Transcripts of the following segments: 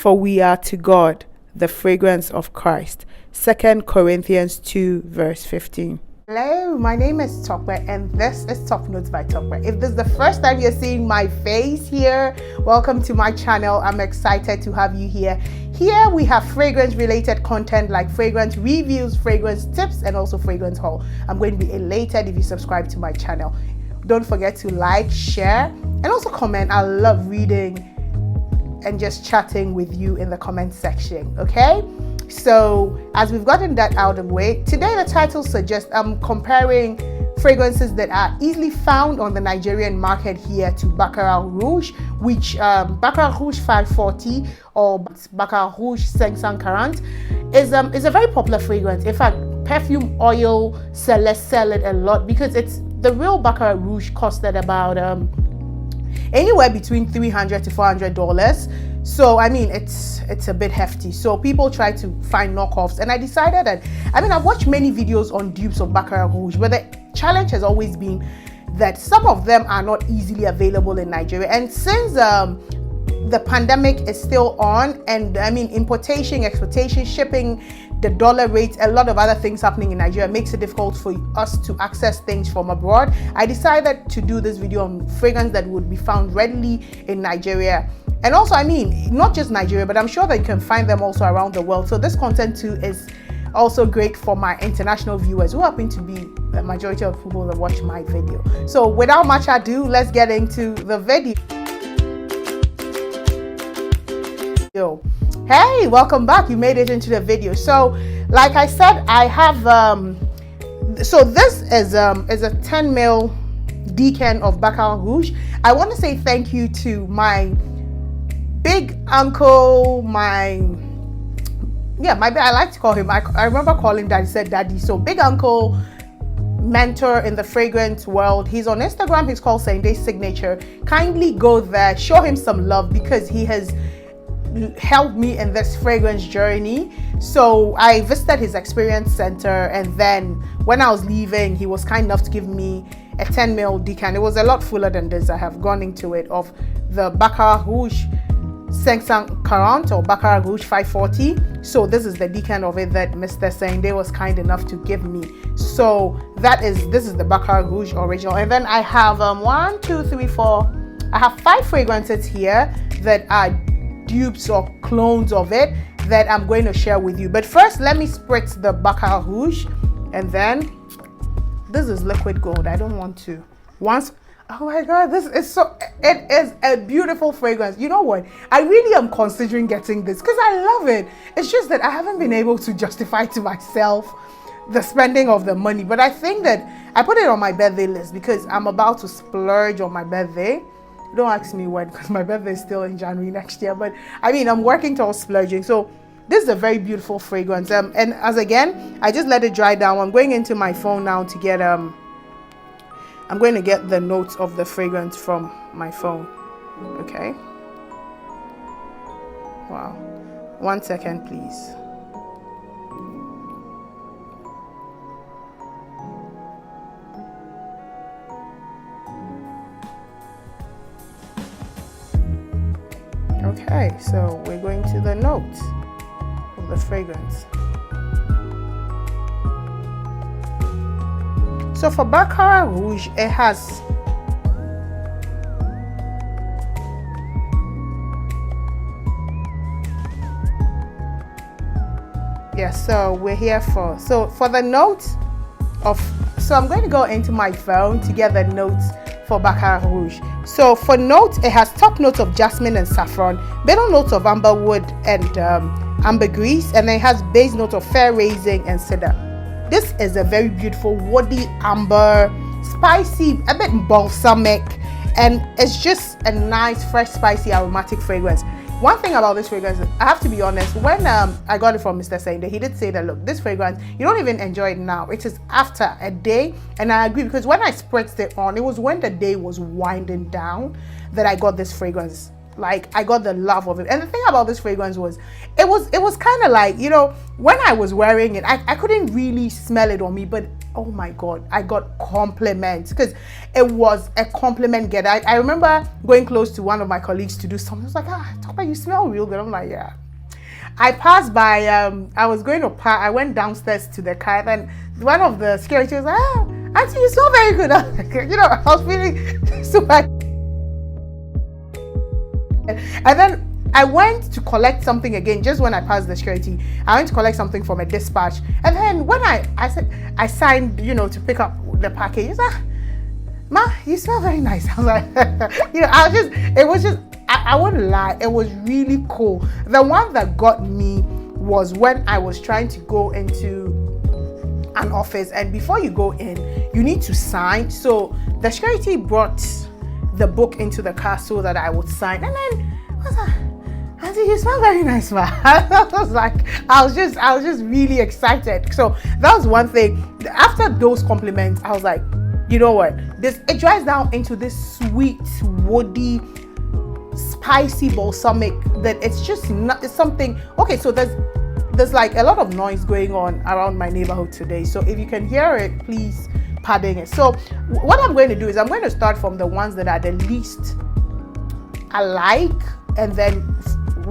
for we are to God the fragrance of Christ. 2 Corinthians 2 verse 15. Hello, my name is Tope and this is Top Notes by Tope. If this is the first time you're seeing my face here, welcome to my channel. I'm excited to have you here. Here we have fragrance related content like fragrance reviews, fragrance tips, and also fragrance haul. I'm going to be elated if you subscribe to my channel. Don't forget to like, share, and also comment. I love reading and just chatting with you in the comment section, okay? So as we've gotten that out of the way, today the title suggests I'm comparing fragrances that are easily found on the Nigerian market here to Baccarat Rogue, which Baccarat Rogue 540 or Baccarat Rogue 540 is a very popular fragrance. In fact, perfume oil sellers sell it a lot because it's the real Baccarat Rogue costed about anywhere between $300 to $400. So I mean it's a bit hefty, so people try to find knockoffs, and I decided that I've watched many videos on dupes of Baccarat Rogue, but the challenge has always been that some of them are not easily available in Nigeria. And since the pandemic is still on, and importation, exportation, shipping, the dollar rate, a lot of other things happening in Nigeria makes it difficult for us to access things from abroad, I decided to do this video on fragrance that would be found readily in Nigeria. And also, not just Nigeria, but I'm sure that you can find them also around the world. So this content too is also great for my international viewers who happen to be the majority of people that watch my video. So without much ado, let's get into the video. Hey, welcome back. You made it into the video. So like I said, I have so this is a 10 ml decan of Baccarat Rogue. I want to say thank you to my big uncle, I like to call him, I remember calling daddy, said daddy. So big uncle, mentor in the fragrance world. He's on Instagram, he's called Same Signature. Kindly go there, show him some love because he has helped me in this fragrance journey. So I visited his experience center, and then when I was leaving, he was kind enough to give me a 10 ml decan. It was a lot fuller than this. I have gone into it of the Baccarat Rogue 540 or Baccarat Rogue 540. So this is the decan of it that Mr. Sende was kind enough to give me. So this is the Baccarat Rogue original. And then I have 1, 2, 3, 4. I have 5 fragrances here that are dupes or clones of it that I'm going to share with you. But first, let me spritz the Baccarat Rogue, and then this is liquid gold. I don't want to. Oh my god, it is a beautiful fragrance. You know what? I really am considering getting this because I love it. It's just that I haven't been able to justify to myself the spending of the money. But I think that I put it on my birthday list because I'm about to splurge on my birthday. Don't ask me when, because my birthday is still in January next year. But I'm working towards splurging. So this is a very beautiful fragrance. And as again, I just let it dry down. I'm going into my phone now to get I'm going to get the notes of the fragrance from my phone. Okay. Wow. 1 second, please. Okay, so we're going to the notes of the fragrance. So for Baccarat Rogue, it has so we're here for the notes of, so I'm going to go into my phone to get the notes for Baccarat Rogue. So for notes, it has top notes of jasmine and saffron, middle notes of amberwood and ambergris, and then it has base notes of fair raisin and cedar. This is a very beautiful woody amber, spicy, a bit balsamic, and it's just a nice, fresh, spicy, aromatic fragrance. One thing about this fragrance, I have to be honest, when I got it from Mr. Sende, he did say that, look, this fragrance, you don't even enjoy it now. It is after a day, and I agree, because when I spritzed it on, it was when the day was winding down that I got this fragrance. like I got the love of it. And the thing about this fragrance was it was kind of like, you know, when I was wearing it, I couldn't really smell it on me, but oh my god, I got compliments, because it was a compliment get. I remember going close to one of my colleagues to do something. I was like, Tope, you smell real good. I'm like, yeah. I passed by, I was going to park, I went downstairs to the car, and one of the security was like, Auntie, you smell very good. I was like, you know, I was feeling super. And then I went to collect something again, just when I passed the security. I went to collect something from a dispatch. And then when I said, I signed, you know, to pick up the package, he said, Ma, you smell very nice. I was like, you know, I wouldn't lie, it was really cool. The one that got me was when I was trying to go into an office, and before you go in, you need to sign. So the security brought the book into the car so that I would sign, and then I was like, Auntie, you smell very nice, man. I was just really excited. So that was one thing. After those compliments, I was like, you know what? It dries down into this sweet, woody, spicy, balsamic, that it's just not, it's something. Okay, so there's like a lot of noise going on around my neighborhood today. So if you can hear it, please pardon it. So what I'm going to do is I'm going to start from the ones that are the least I like, and then,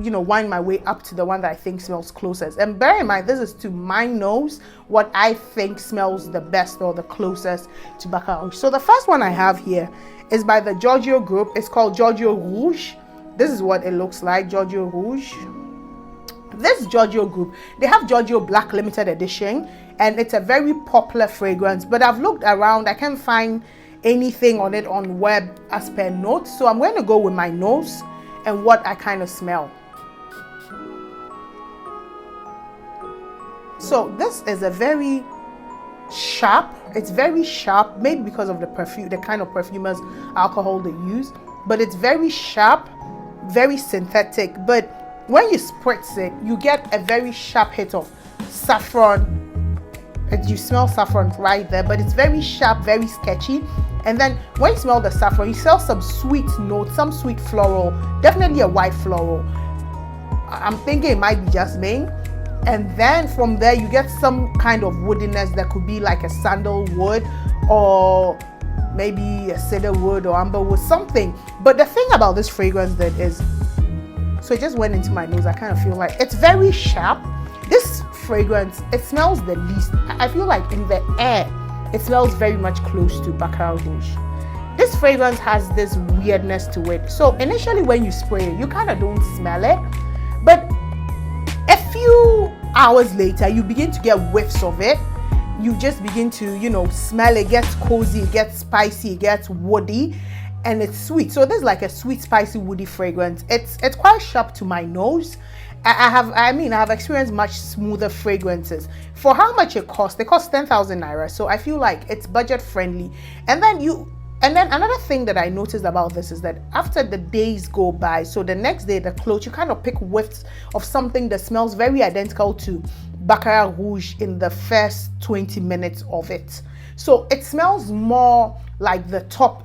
you know, wind my way up to the one that I think smells closest. And bear in mind, this is to my nose, what I think smells the best or the closest to Baccarat Rogue. So the first one I have here is by the Giorgio group. It's called Giorgio Rouge. This is what it looks like, Giorgio Rouge. This Giorgio group, they have Giorgio Black Limited Edition, and it's a very popular fragrance, but I've looked around, I can't find anything on it on web as per notes. So I'm going to go with my nose and what I kind of smell. So this is a very sharp, it's very sharp, maybe because of the perfume, the kind of perfumers alcohol they use, but it's very sharp, very synthetic. But when you spritz it, you get a very sharp hit of saffron. You smell saffron right there, but it's very sharp, very sketchy. And then when you smell the saffron, you smell some sweet notes, some sweet floral, definitely a white floral. I'm thinking it might be jasmine. And then from there, you get some kind of woodiness that could be like a sandalwood, or maybe a cedarwood or amberwood, something. But the thing about this fragrance that is, so it just went into my nose, I kind of feel like it's very sharp. This fragrance, it smells the least. I feel like in the air, it smells very much close to Baccarat Rogue. This fragrance has this weirdness to it. So initially when you spray it, you kind of don't smell it. But a few hours later, you begin to get whiffs of it. You just begin to, you know, smell it. It gets cozy, it gets spicy, it gets woody, and it's sweet. So this is like a sweet, spicy, woody fragrance. It's quite sharp to my nose. I have experienced much smoother fragrances. For how much it costs, they cost 10,000 naira. So I feel like it's budget friendly. And then another thing that I noticed about this is that after the days go by, so the next day the clothes, you kind of pick whiffs of something that smells very identical to Baccarat Rogue in the first 20 minutes of it. So it smells more like the top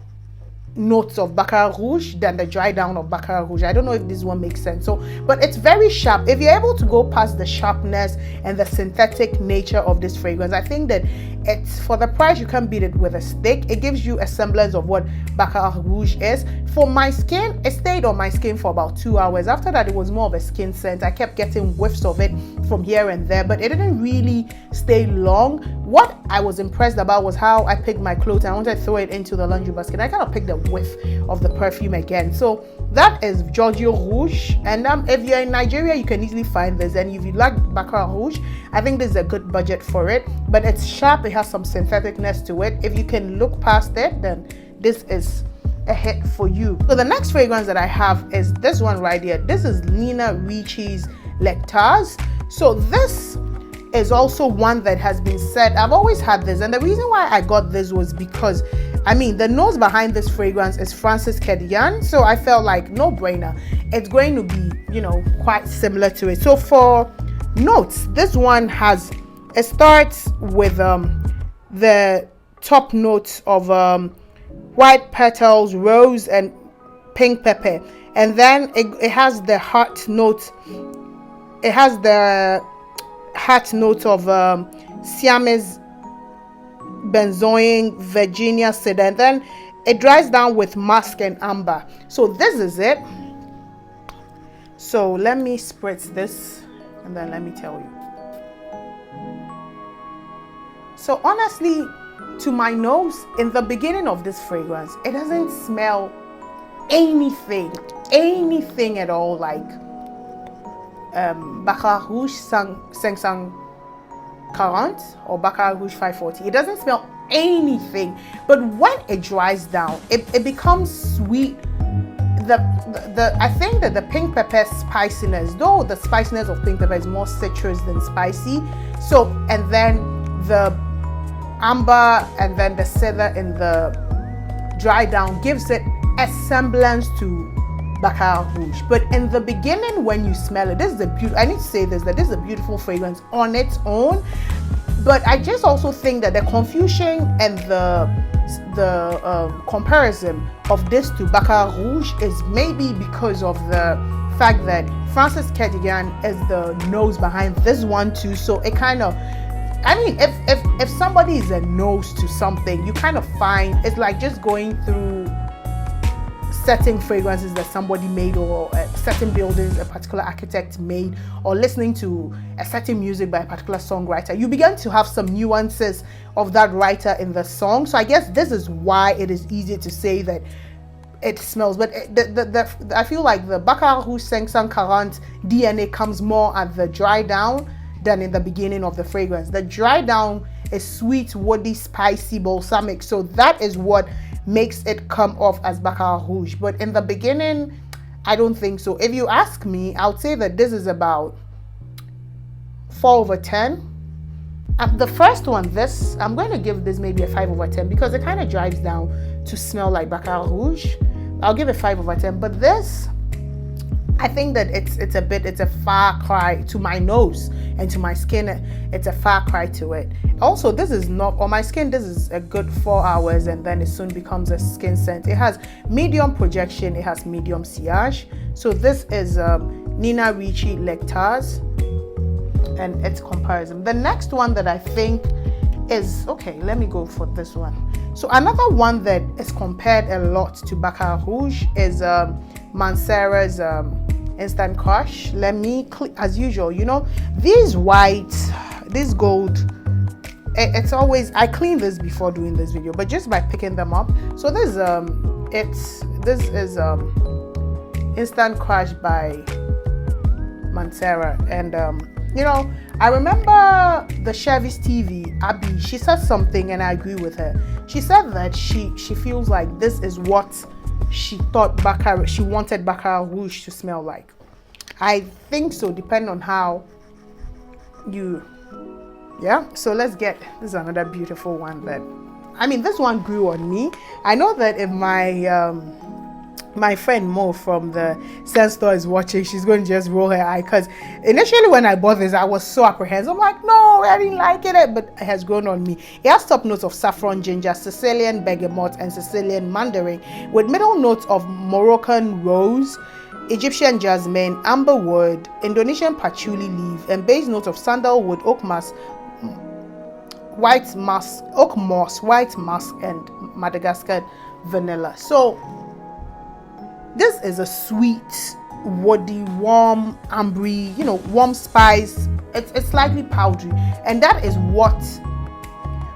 notes of Baccarat Rogue than the dry down of Baccarat Rogue. I don't know if this one makes sense. So, but it's very sharp. If you're able to go past the sharpness and the synthetic nature of this fragrance, I think that it's, for the price, you can't beat it with a stick. It gives you a semblance of what Baccarat Rogue is. For my skin, it stayed on my skin for about 2 hours. After that, it was more of a skin scent. I kept getting whiffs of it from here and there, but it didn't really stay long. What I was impressed about was how I picked my clothes. I wanted to throw it into the laundry basket. I kind of picked a whiff of the perfume again. So that is Giorgio Rouge. And if you're in Nigeria, you can easily find this. And if you like Baccarat Rogue, I think this is a good budget for it. But it's sharp. It has some syntheticness to it. If you can look past it, then this is a hit for you. So the next fragrance that I have is this one right here. This is Nina Ricci's Lectars. So this is also one that has been said, I've always had this, and the reason why I got this was because, I mean, the nose behind this fragrance is Francis Kedian, so I felt like no brainer, it's going to be, you know, quite similar to it. So for notes, this one has, it starts with the top notes of white petals, rose, and pink pepper. and then it has the heart note. It has the heart note of Siamese benzoin, Virginia cedar, and then it dries down with musk and amber. So this is it. So let me spritz this and then let me tell you. So honestly, to my nose, in the beginning of this fragrance, it doesn't smell anything at all like Baccarat Rouge 540 or Baccarat Rouge 540. It doesn't smell anything, but when it dries down, it becomes sweet. I think that the pink pepper spiciness, though the spiciness of pink pepper is more citrus than spicy, so, and then the amber and then the cedar in the dry down gives it a semblance to Baccarat Rouge. But in the beginning, when you smell it, this is I need to say this, that this is a beautiful fragrance on its own. But I just also think that the confusion and the comparison of this to Baccarat Rouge is maybe because of the fact that Francis Kerdigan is the nose behind this one too. So it kind of, I mean, if somebody is a nose to something, you kind of find it's like just going through certain fragrances that somebody made, or certain buildings a particular architect made, or listening to a certain music by a particular songwriter. You begin to have some nuances of that writer in the song. So I guess this is why it is easy to say that it smells. But I feel like the Baccarat Rouge 540 DNA comes more at the dry down than in the beginning of the fragrance. The dry down is sweet, woody, spicy, balsamic. So that is what makes it come off as Baccarat Rouge. But in the beginning, I don't think so. If you ask me, I would say that this is about 4/10. The first one, this, I'm going to give this maybe a 5/10 because it kind of drives down to smell like Baccarat Rouge. I'll give it 5/10. But this, I think that it's a far cry to my nose and to my skin. It's a far cry to it. Also, this is not on my skin. This is a good 4 hours, and then it soon becomes a skin scent. It has medium projection. It has medium sillage. So this is Nina Ricci Lectars, and its comparison. The next one that I think is okay. Let me go for this one. So another one that is compared a lot to Baccarat Rouge is Mancera's Instant Crush. Let me, as usual, you know, these white, this gold, it's always, I clean this before doing this video, but just by picking them up. So this is Instant Crush by Mancera, and you know, I remember the Chevy's TV, Abby, she said something and I agree with her. She said that she feels like this is what she thought she wanted Baccarat Rouge to smell like. I think so, depending on how you, yeah. So let's get, this is another beautiful one that, I mean, this one grew on me. I know that if my friend Mo from the Sense Store is watching, she's going to just roll her eye, because initially when I bought this, I was so apprehensive. I'm like, no, I didn't like it, but it has grown on me. It has top notes of saffron, ginger, Sicilian bergamot, and Sicilian mandarin, with middle notes of Moroccan rose, Egyptian jasmine, amber wood, Indonesian patchouli leaf, and base notes of sandalwood, oak moss, white musk, and Madagascar vanilla. So this is a sweet, woody, warm, ambery, you know, warm spice. It's slightly powdery, and that is what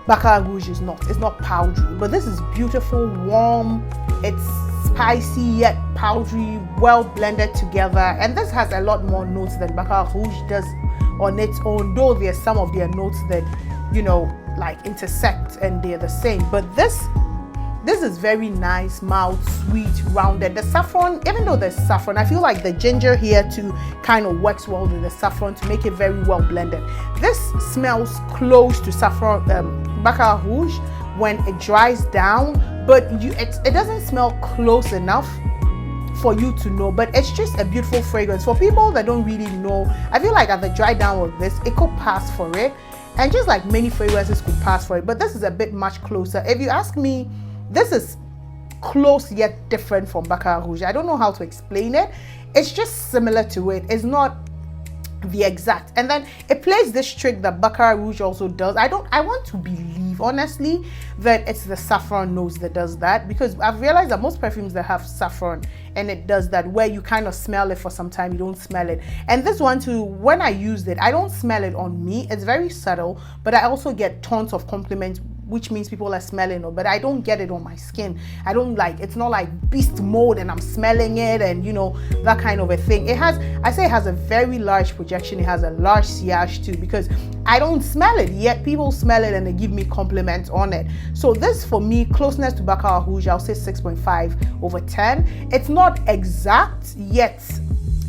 Baccarat Rouge is not. It's not powdery, but this is beautiful, warm. It's spicy yet powdery, well blended together, and this has a lot more notes than Baccarat Rouge does on its own. Though there's some of their notes that, you know, like intersect and they're the same, but this is very nice, mild, sweet, rounded. The saffron, even though there's saffron, I feel like the ginger here too kind of works well with the saffron to make it very well blended. This smells close to saffron, Baccarat Rouge when it dries down, but it doesn't smell close enough for you to know. But it's just a beautiful fragrance for people that don't really know. I feel like at the dry down of this, it could pass for it, and just like many fragrances could pass for it, but this is a bit much closer. If you ask me, this is close yet different from Baccarat Rouge. I don't know how to explain it. It's just similar to it. It's not the exact. And then it plays this trick that Baccarat Rouge also does. I want to believe, honestly, that it's the saffron nose that does that, because I've realized that most perfumes that have saffron, and it does that, where you kind of smell it for some time, you don't smell it. And this one too, when I used it, I don't smell it on me. It's very subtle, but I also get tons of compliments, which means people are smelling it, but I don't get it on my skin. I don't like, it's not like beast mode and I'm smelling it and you know, that kind of a thing. It has, I say it has a very large projection. It has a large sillage too, because I don't smell it, yet people smell it and they give me compliments on it. So this, for me, closeness to Baccarat Rouge, I'll say 6.5/10. It's not exact, yet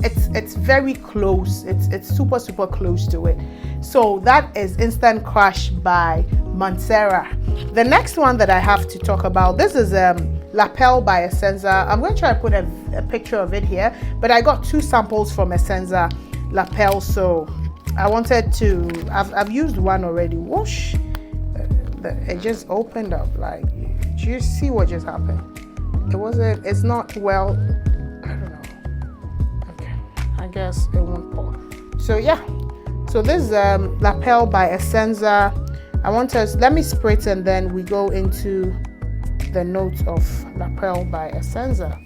it's very close. It's super close to it. So that is Instant Crush by Mancera. The next one that I have to talk about, this is Lapel by Essenza. I'm going to try to put a picture of it here, but I got 2 samples from Essenza Lapel, so I wanted to, I've used one already. Whoosh, it just opened up. Like, do you see what just happened? It's not well, I don't know. Okay, I guess it won't pour. So yeah, so this is Lapel by Essenza. Let me spray it and then we go into the notes of Lapel by Essenza.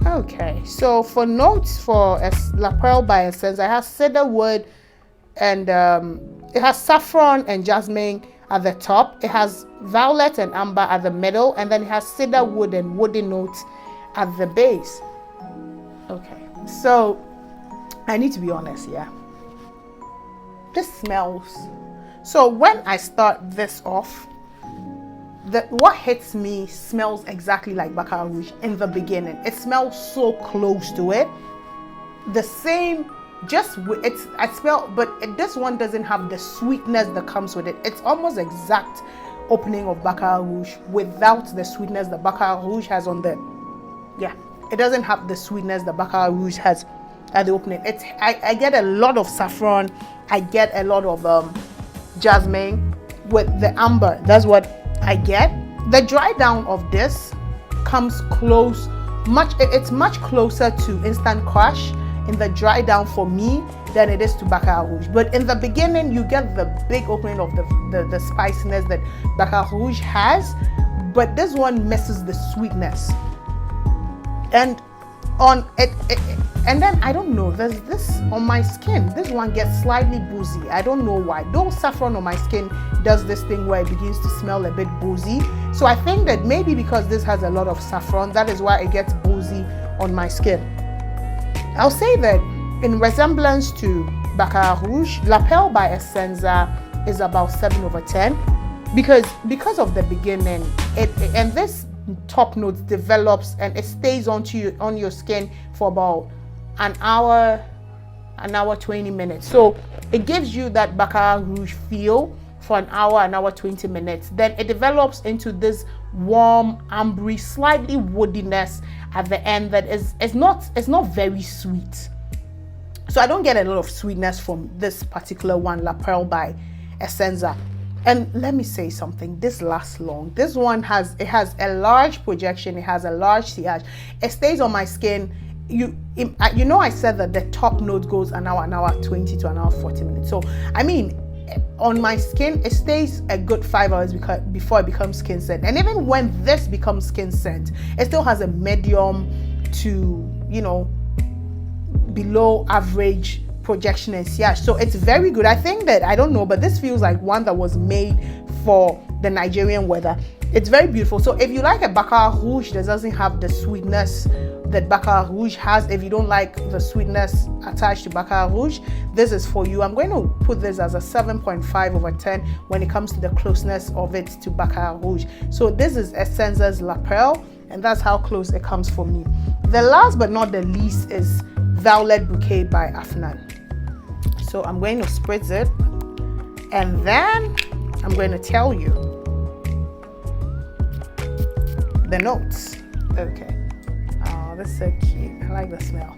Okay, so for notes for Lapel by Essenza, it has cedarwood and it has saffron and jasmine at the top. It has violet and amber at the middle, and then it has cedarwood and woody notes at the base. Okay, so I need to be honest, yeah. This smells. So when I start this off, what hits me smells exactly like Baccarat Rouge in the beginning. It smells so close to it. The same, but this one doesn't have the sweetness that comes with it. It's almost exact opening of Baccarat Rouge without the sweetness that Baccarat Rouge has on the, yeah. It doesn't have the sweetness that Baccarat Rouge has at the opening. I get a lot of saffron. I get a lot of jasmine with the amber. That's what I get. The dry down of this comes close, it's much closer to Instant Crush in the dry down for me than it is to Baccarat Rouge. But in the beginning, you get the big opening of the spiciness that Baccarat Rouge has, but this one misses the sweetness. And on it, and then I don't know, there's this on my skin, this one gets slightly boozy. I don't know why. Though saffron on my skin does this thing where it begins to smell a bit boozy. So I think that maybe because this has a lot of saffron, that is why it gets boozy on my skin. I'll say that in resemblance to Baccarat Rouge, Lapel by Essenza is about 7/10 because of the beginning. And this top notes develops and it stays on your skin for about an hour 20 minutes. So it gives you that Baccarat Rouge feel for an hour 20 minutes. Then it develops into this warm, ambery, slightly woodiness at the end that is not very sweet. So I don't get a lot of sweetness from this particular one, Lapel by Essenza. And let me say something, this lasts long. This one has a large projection, it has a large sillage. It stays on my skin. You know, I said that the top note goes an hour 20 to an hour 40 minutes. So I mean, on my skin, it stays a good 5 hours before it becomes skin scent. And even when this becomes skin scent, it still has a medium to, you know, below average projection and sillage. So it's very good. I think that, I don't know, but this feels like one that was made for the Nigerian weather. It's very beautiful. So if you like a Baccarat Rouge that doesn't have the sweetness that Baccarat Rouge has, if you don't like the sweetness attached to Baccarat Rouge, this is for you. I'm going to put this as a 7.5/10 when it comes to the closeness of it to Baccarat Rouge. So this is Essenza's Lapel, and that's how close it comes for me. The last but not the least is Violet Bouquet by Afnan. So I'm going to spritz it, and then I'm going to tell you the notes. Okay. Oh, that's so cute. I like the smell.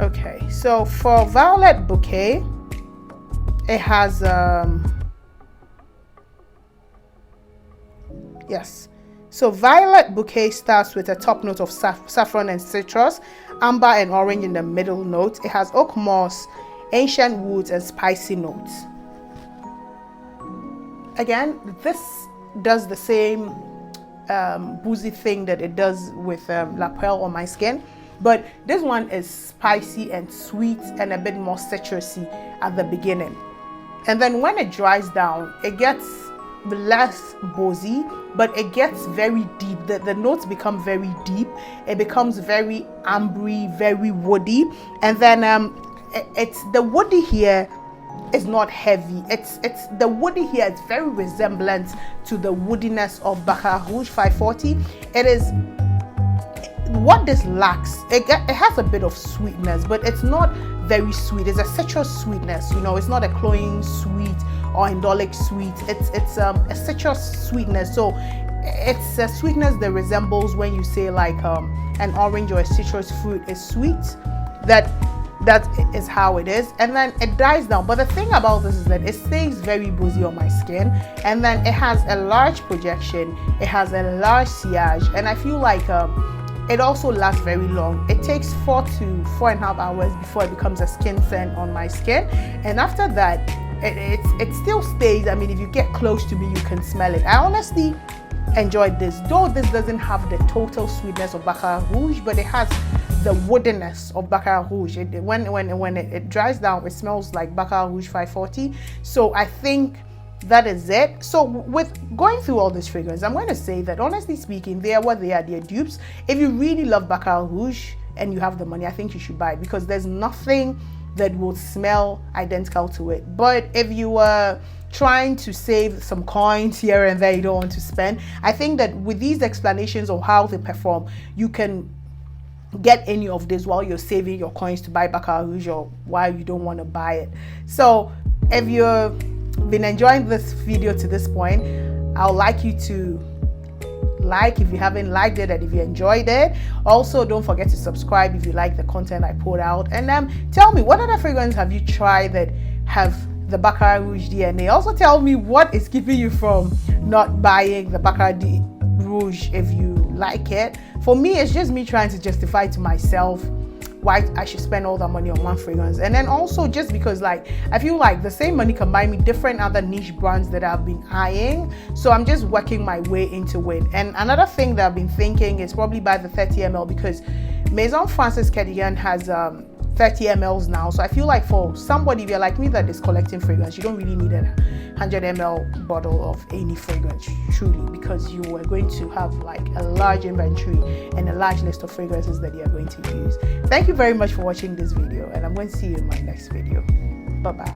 Okay, so for Violet Bouquet, it has Yes. So Violet Bouquet starts with a top note of saffron and citrus, amber and orange in the middle note. It has oak moss, ancient woods, and spicy notes. Again, this does the same boozy thing that it does with Lapel on my skin, but this one is spicy and sweet and a bit more citrusy at the beginning. And then when it dries down, it gets less boozy, but it gets very deep. The notes become very deep. It becomes very ambery, very woody. And then it's the woody here is not heavy. It's the woody here. It's very resemblant to the woodiness of Baccarat Rouge 540. It is what this lacks. It has a bit of sweetness, but it's not very sweet. It's a citrus sweetness. You know, it's not a cloying sweet or indolic sweet. It's a citrus sweetness. So it's a sweetness that resembles when you say like an orange or a citrus fruit is sweet. That is how it is. And then it dies down. But the thing about this is that it stays very boozy on my skin, and then it has a large projection. It has a large sillage, and I feel like it also lasts very long. It takes 4 to 4.5 hours before it becomes a skin scent on my skin, and after that it still stays. I mean, if you get close to me, you can smell it. I honestly enjoyed this, though this doesn't have the total sweetness of Baccarat Rouge, but it has the woodiness of Baccarat Rouge. When it dries down, it smells like Baccarat Rouge 540. So I think that is it. So with going through all this fragrance, I'm going to say that honestly speaking, they are what they are. They're dupes. If you really love Baccarat Rouge and you have the money, I think you should buy it, because there's nothing that will smell identical to it. But if you were trying to save some coins here and there, you don't want to spend, I think that with these explanations of how they perform, you can get any of this while you're saving your coins to buy Baccarat Rouge, or while you don't want to buy it. So if you've been enjoying this video to this point, I would like you to like if you haven't liked it, and if you enjoyed it. Also, don't forget to subscribe if you like the content I put out, and tell me what other fragrance have you tried that have the Baccarat Rouge DNA. Also tell me what is keeping you from not buying the Baccarat Rouge if you like it. For me, it's just me trying to justify to myself why I should spend all that money on one fragrance. And then also just because like I feel like the same money can buy me different other niche brands that I've been eyeing, so I'm just working my way into it. And another thing that I've been thinking is probably buy the 30 ml, because Maison Francis Kerdigan has 30 mls now. So I feel like for somebody, if you're like me that is collecting fragrance, you don't really need a 100 ml bottle of any fragrance, truly, because you are going to have like a large inventory and a large list of fragrances that you are going to use. Thank you very much for watching this video, and I'm going to see you in my next video. Bye bye.